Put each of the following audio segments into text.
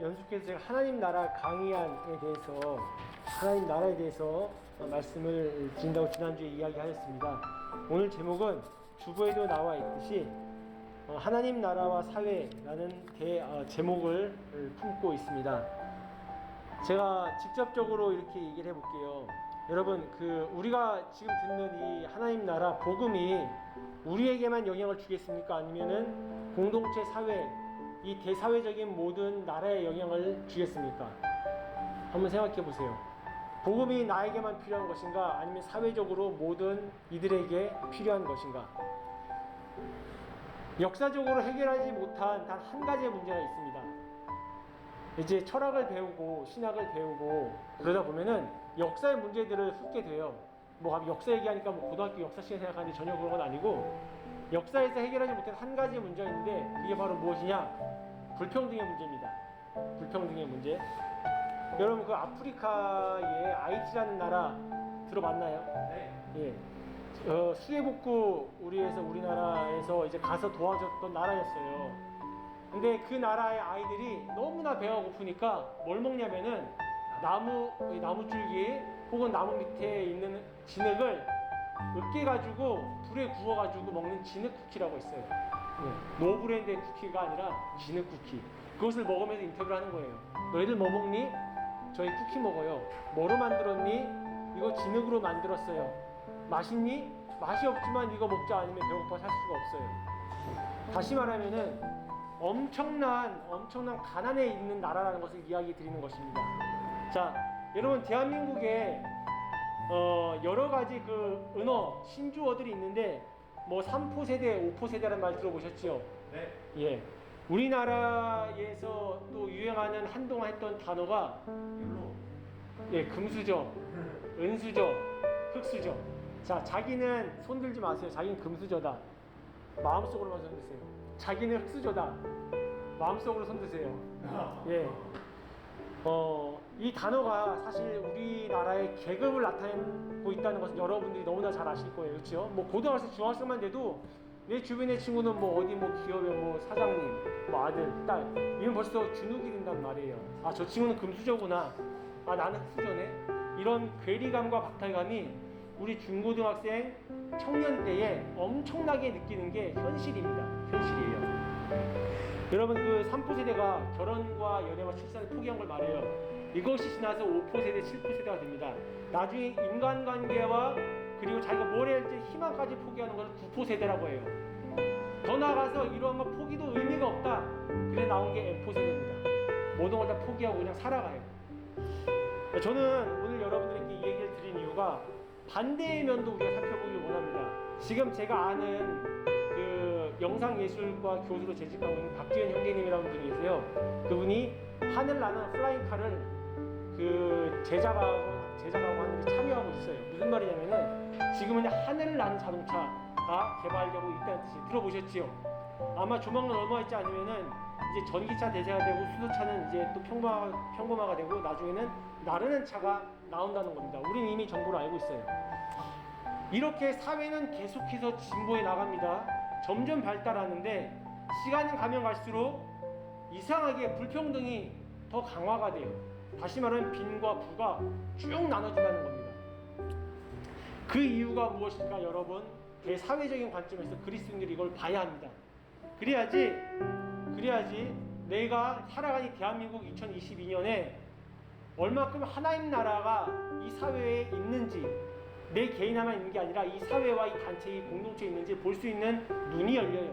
연수께서 제가 하나님 나라 강의안에 대해서 하나님 나라에 대해서 말씀을 드린다고 지난주에 이야기하였습니다. 오늘 제목은 주보에도 나와 있듯이 하나님 나라와 사회라는 제목을 품고 있습니다. 제가 직접적으로 이렇게 얘기를 해볼게요. 여러분, 우리가 지금 듣는 이 하나님 나라 복음이 우리에게만 영향을 주겠습니까? 아니면은 공동체 사회, 이 대사회적인 모든 나라에 영향을 주겠습니까? 한번 생각해 보세요. 복음이 나에게만 필요한 것인가? 아니면 사회적으로 모든 이들에게 필요한 것인가? 역사적으로 해결하지 못한 단 한 가지의 문제가 있습니다. 이제 철학을 배우고 신학을 배우고 그러다 보면은 역사의 문제들을 훑게 돼요. 뭐 역사 얘기하니까 뭐 고등학교 역사 시간 생각하는데 전혀 그런 건 아니고, 역사에서 해결하지 못한 한 가지 문제가 있는데 그게 바로 무엇이냐? 불평등의 문제입니다. 불평등의 문제. 여러분, 그 아프리카의 아이티라는 나라 들어봤나요? 네. 예. 수해복구 우리나라에서 이제 가서 도와줬던 나라였어요. 근데 그 나라의 아이들이 너무나 배가 고프니까 뭘 먹냐면은 나무줄기 혹은 나무 밑에 있는 진흙을 으깨가지고 불에 구워가지고 먹는 진흙 쿠키라고 있어요. 노브랜드의 쿠키가 아니라 진흙 쿠키. 그것을 먹으면서 인터뷰를 하는 거예요. 너희들 뭐 먹니? 저희 쿠키 먹어요. 뭐로 만들었니? 이거 진흙으로 만들었어요. 맛있니? 맛이 없지만 이거 먹자 않으면 배고파 살 수가 없어요. 다시 말하면은 엄청난 가난에 있는 나라라는 것을 이야기 드리는 것입니다. 자, 여러분, 대한민국에 여러 가지 은어, 신주어들이 있는데 뭐 3포 세대, 5포 세대라는 말 들어보셨죠? 네. 예. 우리나라에서 또 유행하는 한동안 했던 단어가 금수저, 은수저, 흙수저. 자, 자기는 손들지 마세요. 자기는 금수저다. 마음속으로만 손드세요. 자기는 흙수저다. 마음속으로 손드세요. 예. 이 단어가 사실 우리나라의 계급을 나타내고 있다는 것은 여러분들이 너무나 잘 아실 거예요. 그렇죠? 뭐 고등학생, 중학생만 돼도 내 주변의 친구는 뭐 어디 뭐 기업의 뭐 사장님, 뭐 아들, 딸, 이건 벌써 주눅이 든단 말이에요. 아, 저 친구는 금수저구나. 아, 나는 흙수저네. 이런 괴리감과 박탈감이 우리 중고등학생, 청년 때에 엄청나게 느끼는 게 현실입니다. 현실이에요. 여러분, 3포 세대가 결혼과 연애와 출산을 포기한 걸 말해요. 이것이 지나서 5포 세대, 7포 세대가 됩니다. 나중에 인간관계와 그리고 자기가 뭘 해야 할지 희망까지 포기하는 것을 9포 세대라고 해요. 더 나아가서 이러한 건 포기도 의미가 없다. 그래 나온 게 M포 세대입니다. 모든 걸 다 포기하고 그냥 살아가요. 저는 오늘 여러분들에게 이 얘기를 드린 이유가 반대의 면도 우리가 살펴보길 원합니다. 지금 제가 아는 영상예술과 교수로 재직하고 있는 박지현 형제님이라는 분이 계세요. 그분이 하늘 나는 플라잉카를 제작하고 하는 데 참여하고 있어요. 무슨 말이냐면은 지금은 하늘 나는 자동차가 개발되고 있다는 뜻이 들어보셨지요? 아마 조만간 얼마 있지 않으면은 이제 전기차 대세가 되고 수소차는 이제 또 평범화가 되고 나중에는 나르는 차가 나온다는 겁니다. 우리는 이미 정보를 알고 있어요. 이렇게 사회는 계속해서 진보해 나갑니다. 점점 발달하는데 시간이 가면 갈수록 이상하게 불평등이 더 강화가 돼요. 다시 말하면 빈과 부가 쭉 나눠진다는 겁니다. 그 이유가 무엇일까? 여러분, 대사회적인 관점에서 그리스도인들이 이걸 봐야 합니다. 그래야지 내가 살아가는 대한민국 2022년에 얼마큼 하나님 나라가 이 사회에 있는지, 내 개인화만 있는 게 아니라 이 사회와 이 단체, 이 공동체에 있는지 볼 수 있는 눈이 열려요.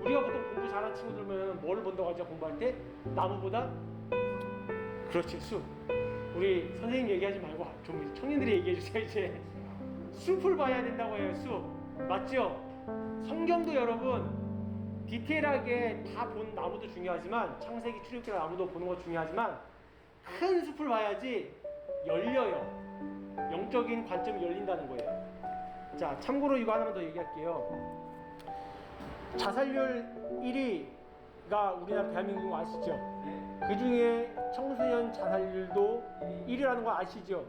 우리가 보통 공부 잘하는 친구들 보면 뭘 본다고 하죠? 공부할 때? 나무보다? 그렇지, 숲. 우리 선생님 얘기하지 말고 좀 청년들이 얘기해 주세요. 이제 숲을 봐야 된다고 해요. 숲. 맞죠? 성경도 여러분 디테일하게 다 본 나무도 중요하지만, 창세기, 출애굽기 나무도 보는 거 중요하지만 큰 숲을 봐야지 열려요. 영적인 관점이 열린다는 거예요. 자, 참고로 이거 하나만 더 얘기할게요. 자살률 1위가 우리나라 대한민국 아시죠? 그 중에 청소년 자살률도 1위라는 거 아시죠?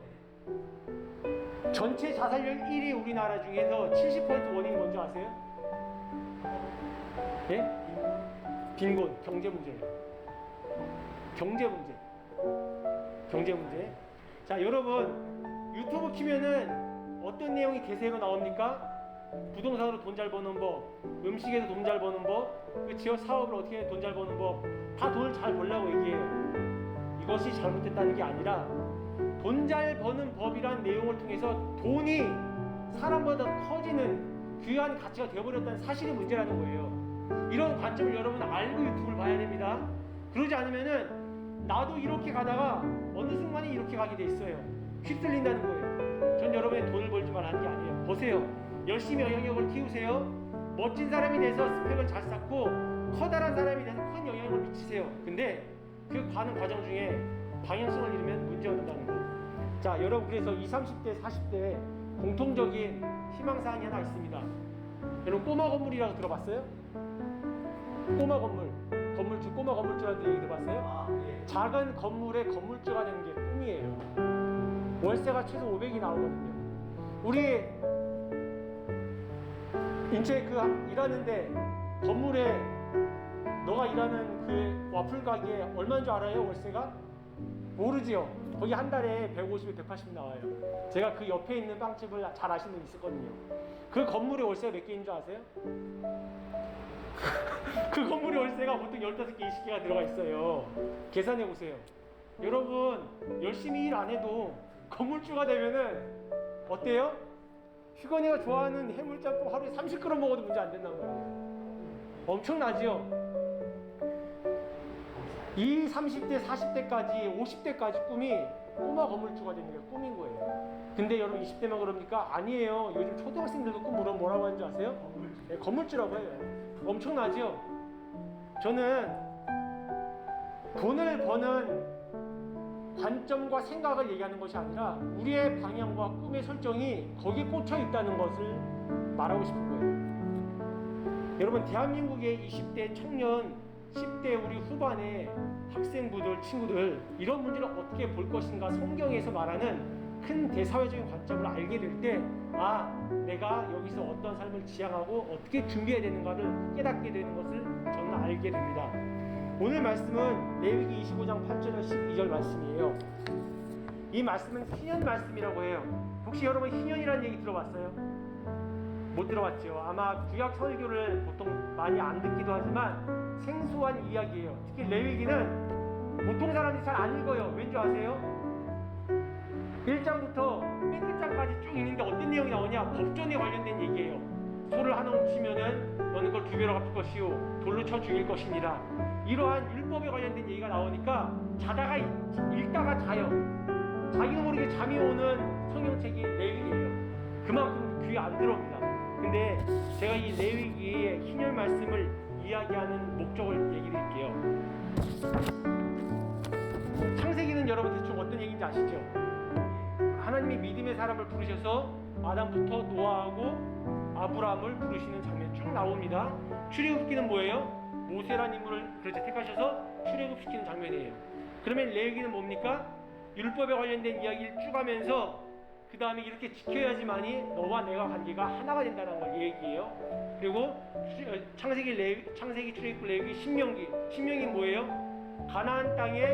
전체 자살률 1위 우리나라 중에서 70% 원인이 뭔지 아세요? 예? 빈곤, 경제 문제예요. 경제 문제. 경제 문제. 자, 여러분 유튜브 키면은 어떤 내용이 대세로 나옵니까? 부동산으로 돈 잘 버는 법, 음식에서 돈 잘 버는 법, 그 지역 사업을 어떻게 돈 잘 버는 법, 다 돈을 잘 벌려고 얘기해요. 이것이 잘못됐다는 게 아니라 돈 잘 버는 법이란 내용을 통해서 돈이 사람보다 커지는 귀한 가치가 되어버렸다는 사실이 문제라는 거예요. 이런 관점을 여러분은 알고 유튜브를 봐야 됩니다. 그러지 않으면은 나도 이렇게 가다가 어느 순간에 이렇게 가게 돼 있어요. 휩쓸린다는 거예요. 전 여러분의 돈을 벌지만 하는 게 아니에요. 보세요. 열심히 영향력을 키우세요. 멋진 사람이 돼서 스펙을 잘 쌓고 커다란 사람이 돼서 큰 영향력을 미치세요. 근데 그 가는 과정 중에 방향성을 잃으면 문제가 된다는 거예요. 자, 여러분 그래서 20, 30대, 40대에 공통적인 희망사항이 하나 있습니다. 여러분 꼬마 건물이라고 들어봤어요? 꼬마 건물, 건물주, 꼬마 건물주라는 얘기 들어봤어요? 작은 건물에 건물주가 되는 게 꿈이에요. 월세가 최소 500이 나오거든요. 우리 인체 그 일하는데 건물에 너가 일하는 그 와플 가게에 얼마인 줄 알아요? 월세가? 모르지요. 거기 한 달에 150에 180 나와요. 제가 그 옆에 있는 빵집을 잘 아시는 분 있었거든요. 그 건물의 월세가 몇 개인 줄 아세요? 그 건물의 월세가 보통 15개, 20개가 들어가 있어요. 계산해 보세요. 여러분 열심히 일 안 해도 건물주가 되면은 어때요? 휴건이가 좋아하는 해물짬뽕 하루에 30그릇 먹어도 문제 안 된다는 거예요. 엄청나지요? 이 30대, 40대까지, 50대까지 꿈이 꼬마 건물주가 되는 게 꿈인 거예요. 근데 여러분 20대만 그럽니까? 아니에요. 요즘 초등학생들도 꿈 뭐라고 하는 줄 아세요? 네, 건물주라고 해요. 엄청나죠? 저는 돈을 버는 관점과 생각을 얘기하는 것이 아니라 우리의 방향과 꿈의 설정이 거기에 꽂혀 있다는 것을 말하고 싶은 거예요. 여러분 대한민국의 20대 청년, 10대 우리 후반의 학생부들, 친구들 이런 문제를 어떻게 볼 것인가 성경에서 말하는 큰 대사회적인 관점을 알게 될 때 내가 여기서 어떤 삶을 지향하고 어떻게 준비해야 되는가를 깨닫게 되는 것을 저는 알게 됩니다. 오늘 말씀은 레위기 25장 8절에서 12절 말씀이에요. 이 말씀은 희년 말씀이라고 해요. 혹시 여러분 희년이라는 얘기 들어봤어요? 못 들어봤죠. 아마 구약 설교를 보통 많이 안 듣기도 하지만 생소한 이야기예요. 특히 레위기는 보통 사람들이 잘 안 읽어요. 왠지 아세요? 1장부터 맨 끝장까지 쭉 읽는데 어떤 내용이 나오냐? 법전에 관련된 얘기예요. 소를 하나 훔치면은 너는 그걸 2배로 갚을 것이요 돌로 쳐 죽일 것이니라. 이러한 율법에 관련된 얘기가 나오니까 자다가 읽다가 자요. 자기도 모르게 잠이 오는 성경책이 레위기예요. 그만큼 귀에 안 들어옵니다. 근데 제가 이 레위기의 희열 말씀을 이야기하는 목적을 얘기 드릴게요. 창세기는 여러분 대충 어떤 얘기인지 아시죠? 하나님이 믿음의 사람을 부르셔서 아담부터 노아하고 아브라함을 부르시는 장면이 쭉 나옵니다. 출애굽기는 뭐예요? 모세라는 인물을 그렇게 택하셔서 출애굽시키는 장면이에요. 그러면 레위기는 뭡니까? 율법에 관련된 이야기를 쭉 하면서 그 다음에 이렇게 지켜야지만이 너와 내가 관계가 하나가 된다는 걸 얘기해요. 그리고 창세기, 출애굽, 레위기, 신명기 뭐예요? 가나안 땅에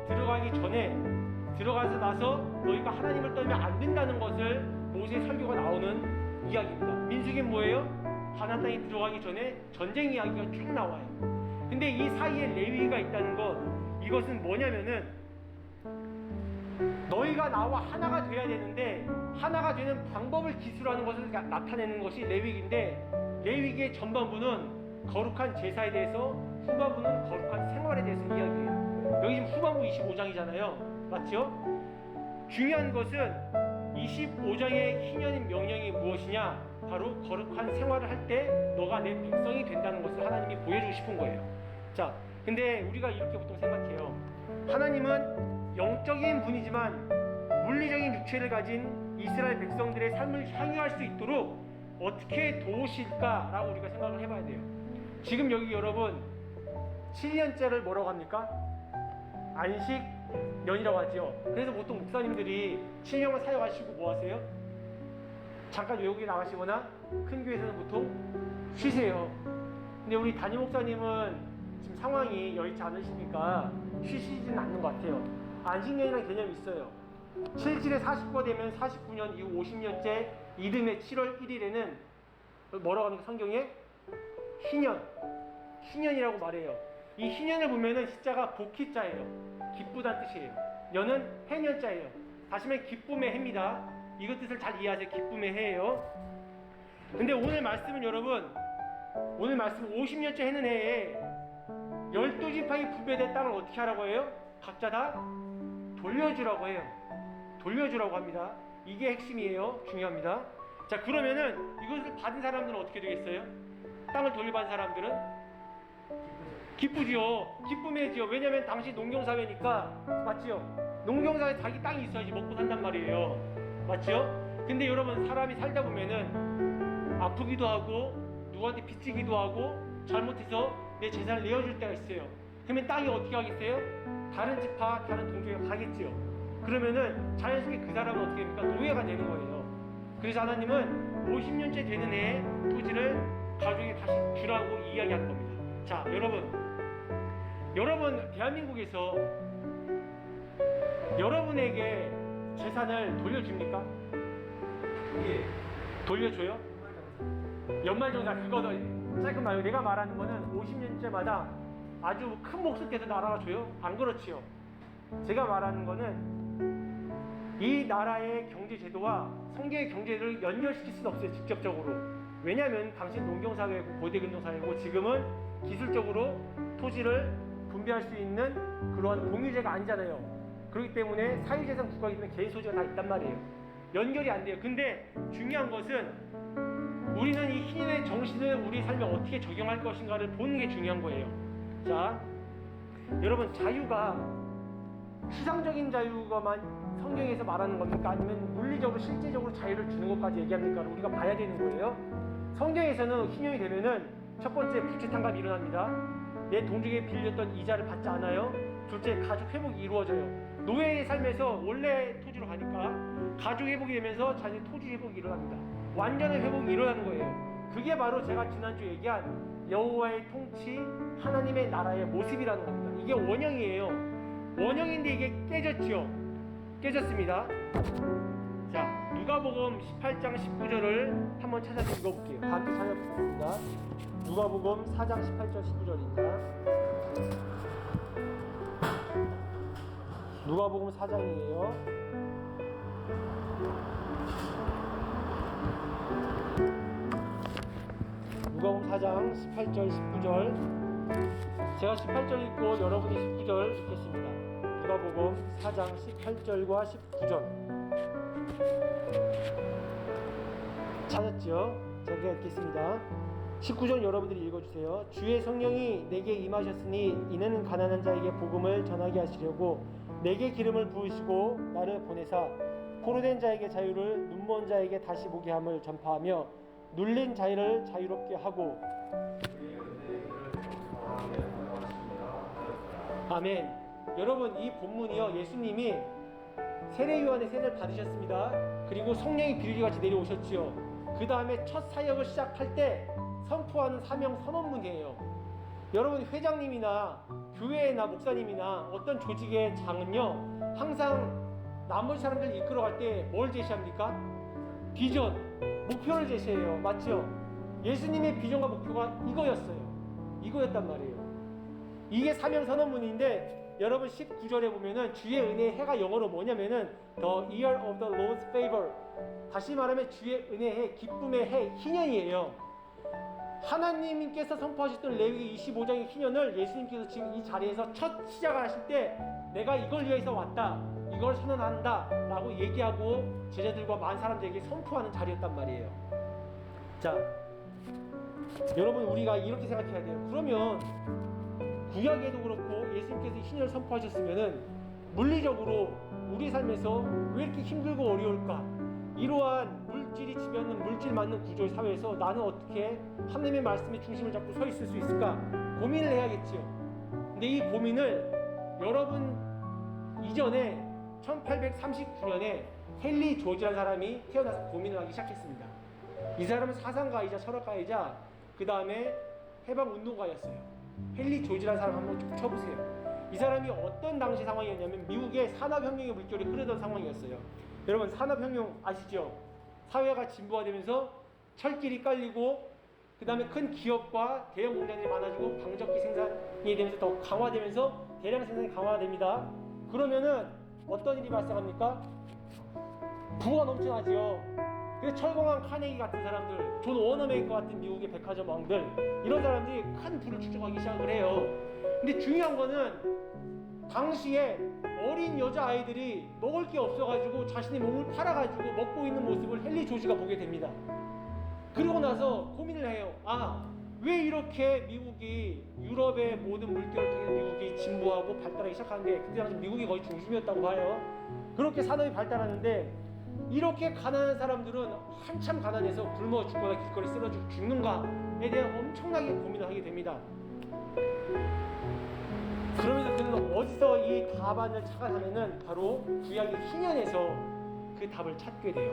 들어가기 전에 들어가서 나서 너희가 하나님을 떠나면 안 된다는 것을 모세의 설교가 나오는 이야기입니다. 민수기는 뭐예요? 가나안 땅에 들어가기 전에 전쟁 이야기가 쭉 나와요. 근데 이 사이에 레위기가 있다는 것, 이것은 뭐냐면은 너희가 나와 하나가 돼야 되는데 하나가 되는 방법을 기술하는 것을 나타내는 것이 레위기인데, 레위기의 전반부는 거룩한 제사에 대해서, 후반부는 거룩한 생활에 대해서 이야기해요. 여기 지금 후반부 25장이잖아요. 맞죠? 중요한 것은 25장의 희년인 명령이 무엇이냐? 바로 거룩한 생활을 할 때 너가 내 백성이 된다는 것을 하나님이 보여주고 싶은 거예요. 자, 근데 우리가 이렇게 보통 생각해요. 하나님은 영적인 분이지만 물리적인 육체를 가진 이스라엘 백성들의 삶을 향유할 수 있도록 어떻게 도우실까라고 우리가 생각을 해봐야 돼요. 지금 여기 여러분 7년째를 뭐라고 합니까? 안식년이라고 하죠. 그래서 보통 목사님들이 7년을 사역하시고 뭐 하세요? 잠깐 외국에 나가시거나 큰 교회에서는 보통 쉬세요. 근데 우리 담임 목사님은 지금 상황이 여의치 않으시니까 쉬시지는 않는 것 같아요. 안식년이라는 개념이 있어요. 77에 49가 되면 49년 이후 50년째 이듬해 7월 1일에는 뭐라고 합니까? 성경에 희년이라고 말해요. 이 희년을 보면은 시자가 복희자예요. 기쁘다는 뜻이에요. 년은 해년자예요. 다시 말해 기쁨의 해입니다. 이것 뜻을 잘 이해하세요. 기쁨의 해예요. 근데 오늘 말씀은 여러분, 오늘 말씀 50년째 해는 해에 12지파의 분배된 땅을 어떻게 하라고 해요? 각자 다 돌려주라고 해요. 돌려주라고 합니다. 이게 핵심이에요. 중요합니다. 자, 그러면은 이것을 받은 사람들은 어떻게 되겠어요? 땅을 돌려받은 사람들은 기쁘지요. 기쁨이지요. 왜냐면 당시 농경사회니까. 맞지요? 농경사회 자기 땅이 있어야지 먹고 산단 말이에요. 맞죠? 근데 여러분, 사람이 살다 보면은 아프기도 하고 누구한테 빚지기도 하고 잘못해서 내 재산을 내어줄 때가 있어요. 그러면 땅이 어떻게 하겠어요? 다른 지파, 다른 동족에 가겠지요. 그러면은 자연스럽게 그 사람은 어떻게 됩니까? 노예가 되는 거예요. 그래서 하나님은 50년째 되는 해에 토지를 가족에 다시 주라고 이야기하는 겁니다. 자, 여러분 대한민국에서 여러분에게 재산을 돌려줍니까? 예. 돌려줘요? 연말정산 그거 짧은 말이에요. 내가 말하는 거는 50년째마다 아주 큰 몫을 떼서 나라가 줘요? 안 그렇지요. 제가 말하는 거는 이 나라의 경제제도와 성경의 경제를 연결시킬 수는 없어요. 직접적으로. 왜냐하면 당신 농경사회고 고대근동사회고 지금은 기술적으로 토지를 분배할 수 있는 그러한 공유제가 아니잖아요. 그렇기 때문에 사유재산 국가이기 때문에 개인 소지가 다 있단 말이에요. 연결이 안 돼요. 근데 중요한 것은 우리는 이 희년의 정신을 우리 삶에 어떻게 적용할 것인가를 보는 게 중요한 거예요. 자, 여러분, 자유가 추상적인 자유가만 성경에서 말하는 겁니까? 아니면 물리적으로 실제적으로 자유를 주는 것까지 얘기합니까? 우리가 봐야 되는 거예요. 성경에서는 희년이 되면은 첫 번째 부채탕감이 일어납니다. 내 동족에 빌렸던 이자를 받지 않아요. 둘째, 가족 회복이 이루어져요. 노예의 삶에서 원래 토지로 가니까 가족 회복이 되면서 자신의 토지 회복이 일어납니다. 완전한 회복이 일어나는 거예요. 그게 바로 제가 지난주에 얘기한 여호와의 통치, 하나님의 나라의 모습이라는 겁니다. 이게 원형이에요. 원형인데 이게 깨졌습니다. 자, 누가복음 18장 19절을 한번 찾아서 읽어볼게요. 함께 찾아보겠습니다. 누가복음 4장 18절 19절입니다. 누가복음 4장이에요. 누가복음 4장 18절 19절. 제가 18절 읽고 여러분이 19절 읽겠습니다. 누가복음 4장 18절과 19절. 찾았죠? 제가 읽겠습니다. 19절 여러분들이 읽어주세요. 주의 성령이 내게 임하셨으니 이는 가난한 자에게 복음을 전하게 하시려고 내게 기름을 부으시고 나를 보내사 포로된 자에게 자유를, 눈먼 자에게 다시 보게 함을 전파하며 눌린 자를 자유롭게 하고. 아멘. 여러분, 이 본문이요, 예수님이 세례 요한의 세례를 받으셨습니다. 그리고 성령이 비둘기같이 내려오셨지요. 그 다음에 첫 사역을 시작할 때 선포하는 사명 선언문이에요. 여러분, 회장님이나 교회나 목사님이나 어떤 조직의 장은요, 항상 나머지 사람들을 이끌어갈 때 뭘 제시합니까? 비전, 목표를 제시해요. 맞죠? 예수님의 비전과 목표가 이거였단 말이에요. 이게 사명 선언문인데, 여러분 19절에 보면은 주의 은혜의 해가 영어로 뭐냐면은 The year of the Lord's favor. 다시 말하면 주의 은혜의 해, 기쁨의 해, 희년이에요. 하나님께서 선포하셨던 레위기 25장의 희년을 예수님께서 지금 이 자리에서 첫 시작을 하실 때 내가 이걸 위해서 왔다, 이걸 선언한다 라고 얘기하고 제자들과 많은 사람들에게 선포하는 자리였단 말이에요. 자, 여러분, 우리가 이렇게 생각해야 돼요. 그러면 구약에도 그렇고 예수님께서 희년을 선포하셨으면은 물리적으로 우리 삶에서 왜 이렇게 힘들고 어려울까? 이러한 물질이 지배하는 물질 맞는 구조의 사회에서 나는 어떻게 하나님의 말씀의 중심을 잡고 서 있을 수 있을까? 고민을 해야겠지요. 근데 이 고민을 여러분 이전에 1839년에 헨리 조지라는 사람이 태어나서 고민을 하기 시작했습니다. 이 사람은 사상가이자 철학가이자 그 다음에 해방운동가였어요. 헨리 조지라는 사람 한번 쭉 쳐보세요. 이 사람이 어떤 당시 상황이었냐면 미국의 산업혁명의 물결이 흐르던 상황이었어요. 여러분 산업혁명 아시죠? 사회가 진보화되면서 철길이 깔리고 그 다음에 큰 기업과 대형 공장들이 많아지고 방적기 생산이 되면서 더 강화되면서 대량 생산이 강화됩니다. 그러면은 어떤 일이 발생합니까? 부가 넘쳐나지요. 그래서 철공한 카네기 같은 사람들, 존 워너메이커 같은 미국의 백화점 왕들, 이런 사람들이 큰 부를 축적하기 시작을 해요. 근데 중요한 거는 당시에 어린 여자아이들이 먹을 게 없어가지고 자신의 몸을 팔아가지고 먹고 있는 모습을 헨리 조지가 보게 됩니다. 그러고 나서 고민을 해요. 왜 이렇게 미국이 유럽의 모든 물결을 통해 미국이 진보하고 발달하기 시작하는데, 그때 당시 미국이 거의 중심이었다고 봐요. 그렇게 산업이 발달하는데 이렇게 가난한 사람들은 한참 가난해서 굶어 죽거나 길거리 쓰러지고 죽는가에 대한 엄청나게 고민을 하게 됩니다. 그러면서 그는 어디서 이 답안을 찾아가면은 바로 구약의 희년에서 그 답을 찾게 돼요.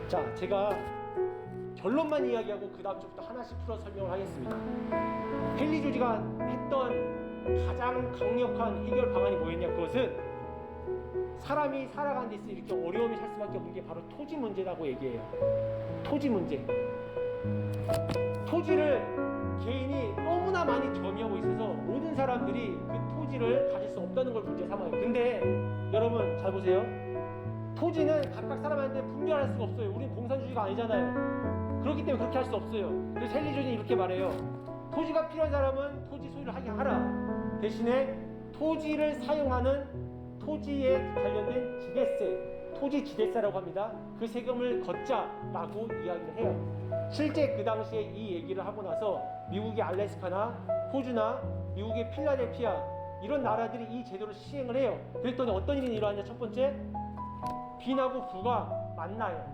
자, 제가 결론만 이야기하고 그 다음 주부터 하나씩 풀어 설명을 하겠습니다. 헨리 조지가 했던 가장 강력한 해결 방안이 뭐였냐? 그것은 사람이 살아가는 데 있어 이렇게 어려움이 살 수밖에 없는 게 바로 토지 문제라고 얘기해요. 토지 문제. 토지를 개인이 너무나 많이 점유하고 있어서 모든 사람들이 그 토지를 가질 수 없다는 걸 문제 삼아요. 근데 여러분 잘 보세요. 토지는 각각 사람한테 분별할 수가 없어요. 우린 공산주의가 아니잖아요. 그렇기 때문에 그렇게 할 수 없어요. 그래서 헨리 조지는 이렇게 말해요. 토지가 필요한 사람은 토지 소유를 하게 하라. 대신에 토지를 사용하는 토지에 관련된 지대세, 토지 지대세라고 합니다. 그 세금을 걷자라고 이야기를 해요. 실제 그 당시에 이 얘기를 하고 나서 미국의 알래스카나 호주나 미국의 필라델피아 이런 나라들이 이 제도를 시행을 해요. 그랬더니 어떤 일이 일어나냐? 첫 번째, 빈하고 부가 만나요.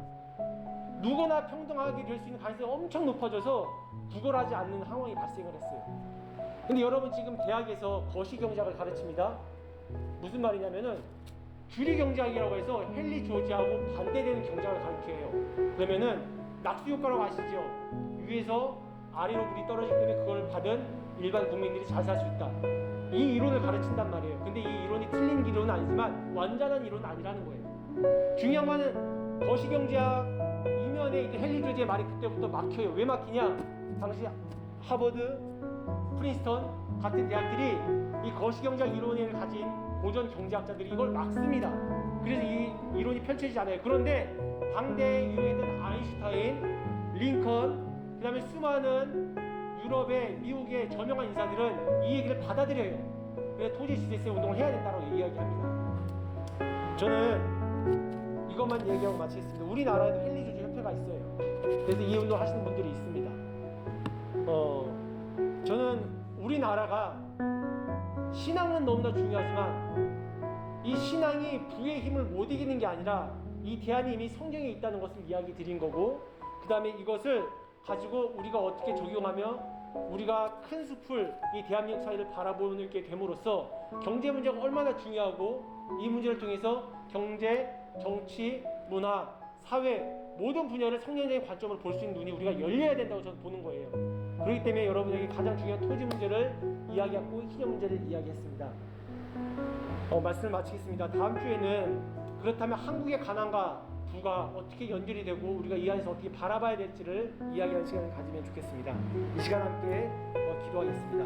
누구나 평등하게 될 수 있는 가능성이 엄청 높아져서 구걸하지 않는 상황이 발생을 했어요. 근데 여러분 지금 대학에서 거시경제학을 가르칩니다. 무슨 말이냐면은 주리경제학이라고 해서 헨리 조지하고 반대되는 경제학을 가르쳐요. 그러면은 낙수효과라고 아시죠? 위에서 아래로 물이 떨어지기 때문에 그걸 받은 일반 국민들이 잘 살 수 있다. 이 이론을 가르친단 말이에요. 근데 이 이론이 틀린 이론은 아니지만 완전한 이론은 아니라는 거예요. 중요한 거는 거시경제학 이면에 있던 헨리 조지의 말이 그때부터 막혀요. 왜 막히냐? 당시 하버드, 프린스턴 같은 대학들이 이 거시경제학 이론을 가진 고전 경제학자들이 이걸 막습니다. 그래서 이 이론이 펼쳐지지 않아요. 그런데 당대에 유명했던 아인슈타인, 링컨, 그 다음에 수많은 유럽의 미국의 저명한 인사들은 이 얘기를 받아들여요. 그래서 토지 지대세 운동을 해야 된다고 이야기합니다. 저는 이것만 얘기하고 마치겠습니다. 우리나라에도 헨리 조지 협회가 있어요. 그래서 이 운동 하시는 분들이 있습니다. 저는 우리나라가 신앙은 너무나 중요하지만 이 신앙이 부의 힘을 못 이기는 게 아니라 이 대안이 이미 성경에 있다는 것을 이야기 드린 거고, 그 다음에 이것을 가지고 우리가 어떻게 적용하며 우리가 큰 숲을 이 대한민국 사회를 바라보게 됨으로써 경제 문제가 얼마나 중요하고 이 문제를 통해서 경제, 정치, 문화, 사회 모든 분야를 성경적인 관점으로 볼 수 있는 눈이 우리가 열려야 된다고 저는 보는 거예요. 그렇기 때문에 여러분에게 가장 중요한 토지 문제를 이야기하고 희년 문제를 이야기했습니다. 말씀을 마치겠습니다. 다음 주에는 그렇다면 한국의 가난과 부가 어떻게 연결이 되고 우리가 이 안에서 어떻게 바라봐야 될지를 이야기하는 시간을 가지면 좋겠습니다. 이 시간 함께 기도하겠습니다.